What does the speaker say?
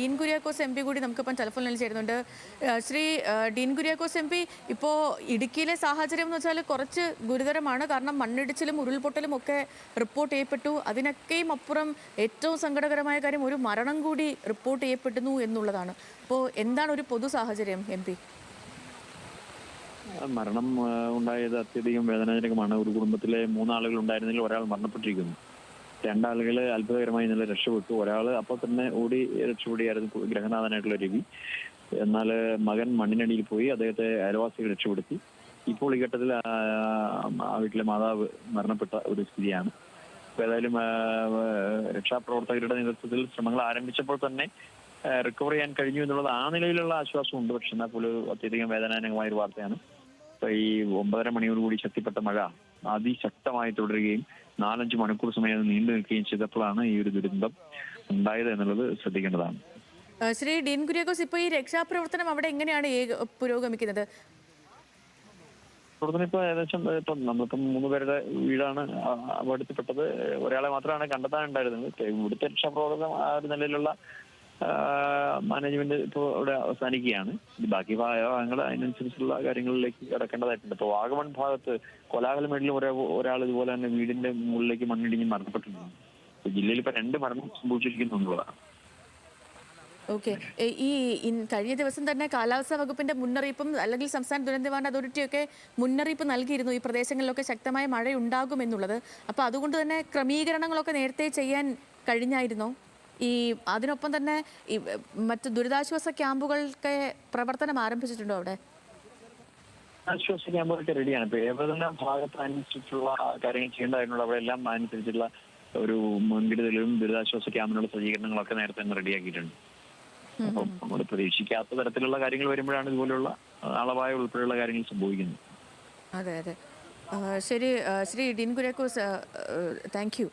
Dean Kuriakose M P കൂടി നമുക്കിപ്പം ടെലിഫോണിൽ ചേരുന്നുണ്ട്. ശ്രീ ഡീൻ കുര്യാക്കോസ് എം പി, ഇപ്പോൾ ഇടുക്കിയിലെ സാഹചര്യം എന്ന് വെച്ചാൽ കുറച്ച് ഗുരുതരമാണ്. കാരണം മണ്ണിടിച്ചിലും ഉരുൾപൊട്ടലും ഒക്കെ റിപ്പോർട്ട് ചെയ്യപ്പെട്ടു. അതിനൊക്കെയും അപ്പുറം ഏറ്റവും സങ്കടകരമായ കാര്യം ഒരു മരണം കൂടി റിപ്പോർട്ട് ചെയ്യപ്പെടുന്നു എന്നുള്ളതാണ്. അപ്പോൾ എന്താണ് ഒരു പൊതു സാഹചര്യം എം പി? മരണം ഉണ്ടായത് അത്യധികം വേദനാജനകമാണ്. ഒരു കുടുംബത്തിലെ 3 ആളുകൾ ഉണ്ടായിരുന്നതിൽ ഒരാൾ മരണപ്പെട്ടിരിക്കുന്നു. 2 ആളുകൾ അത്ഭുതകരമായി ഇന്നലെ രക്ഷപ്പെട്ടു. ഒരാൾ അപ്പോൾ തന്നെ ഓടി രക്ഷപ്പെടുകയായിരുന്നു, ഗ്രഹനാഥനായിട്ടുള്ള രവി. എന്നാൽ മകൻ മണ്ണിനടിയിൽ പോയി, അദ്ദേഹത്തെ അയൽവാസികൾ രക്ഷപ്പെടുത്തി. ഇപ്പോൾ ഈ ഘട്ടത്തിൽ ആ വീട്ടിലെ മാതാവ് മരണപ്പെട്ട ഒരു സ്ഥിതിയാണ്. അപ്പോൾ ഏതായാലും രക്ഷാപ്രവർത്തകരുടെ നേതൃത്വത്തിൽ ശ്രമങ്ങൾ ആരംഭിച്ചപ്പോൾ തന്നെ റിക്കവർ ചെയ്യാൻ കഴിഞ്ഞു എന്നുള്ളത് ആ നിലയിലുള്ള ആശ്വാസമുണ്ട്. പക്ഷെ എന്നാൽ പോലും അത്യധികം വേദനാജനകമായ ഒരു വാർത്തയാണ്. ഇപ്പൊ ഈ 9:30 മണിയോടുകൂടി ശക്തിപ്പെട്ട മഴ അതിശക്തമായി തുടരുകയും 4-5 മണിക്കൂർ സമയം നീണ്ടു നിൽക്കുകയും ചെയ്തപ്പോഴാണ് ഈ ഒരു ദുരന്തം ഉണ്ടായത് എന്നുള്ളത് ശ്രദ്ധിക്കേണ്ടതാണ്. ശ്രീ ഡീൻ കുര്യാക്കോസ്, ഇപ്പോൾ ഈ രക്ഷാപ്രവർത്തനം അവിടെ എങ്ങനെയാണ് പുരോഗമിക്കുന്നത്? പ്രവർത്തനം ഇപ്പൊ ഏകദേശം നമ്മളിപ്പം 3 പേരുടെ വീടാണ് അപകടത്തിൽപ്പെട്ടത്. ഒരാളെ മാത്രമാണ് കണ്ടെത്താനുണ്ടായിരുന്നത്. ഇവിടുത്തെ രക്ഷാപ്രവർത്തനം ആ ഒരു നിലയിലുള്ള മാനേജ്മെന്റ് ഇപ്പോൾ ഇവിടെ അവസാനിക്കുകയാണ്. ബാക്കി ഭാഗങ്ങൾ അതിനനുസരിച്ചുള്ള കാര്യങ്ങളിലേക്ക് കടക്കേണ്ടതായിട്ടുണ്ട്. ഇപ്പോൾ വാഗമൺ ഭാഗത്ത് കോലാഹലമേടിലും ഒരാൾ ഇതുപോലെ തന്നെ വീടിന്റെ മുകളിലേക്ക് മണ്ണിടിഞ്ഞ് മരണപ്പെട്ടിട്ടുണ്ട്. ജില്ലയിൽ ഇപ്പൊ 2 മരണം സംഭവിച്ചിരിക്കുന്നു എന്നുള്ളതാണ്. ഓക്കെ. ഈ കഴിഞ്ഞ ദിവസം തന്നെ കാലാവസ്ഥാ വകുപ്പിന്റെ മുന്നറിയിപ്പും അല്ലെങ്കിൽ സംസ്ഥാന ദുരന്ത നിവാരണ അതോറിറ്റിയൊക്കെ മുന്നറിയിപ്പ് നൽകിയിരുന്നു ഈ പ്രദേശങ്ങളിലൊക്കെ ശക്തമായ മഴയുണ്ടാകും എന്നുള്ളത്. അപ്പോൾ അതുകൊണ്ട് തന്നെ ക്രമീകരണങ്ങളൊക്കെ നേരത്തെ ചെയ്യാൻ കഴിഞ്ഞായിരുന്നോ? അതിനൊപ്പം തന്നെ ഈ മറ്റ് ദുരിതാശ്വാസ ക്യാമ്പുകൾക്ക് പ്രവർത്തനം ആരംഭിച്ചിട്ടുണ്ടോ അവിടെ? ആശ്വാസ ക്യാമ്പുകളൊക്കെ റെഡിയാണ്. ഇപ്പൊ ഏതെല്ലാം ഭാഗത്ത് അനുസരിച്ചുള്ള കാര്യങ്ങൾ ചെയ്യേണ്ടതായിട്ടുള്ള അവിടെ എല്ലാം അനുസരിച്ചുള്ള ഒരു മുൻകരുതലും ദുരിതാശ്വാസ ക്യാമ്പിനുള്ള സജ്ജീകരണങ്ങളൊക്കെ നേരത്തെ തന്നെ റെഡിയാക്കിയിട്ടുണ്ട്. അപ്പം നമ്മൾ പ്രതീക്ഷിക്കാത്ത തരത്തിലുള്ള കാര്യങ്ങൾ വരുമ്പോഴാണ് ഇതുപോലുള്ള അളവായ ഉൾപ്പെടെയുള്ള കാര്യങ്ങൾ സംഭവിക്കുന്നത്. അതെ അതെ. ശരി. Shri Dean Kuriakose, thank you.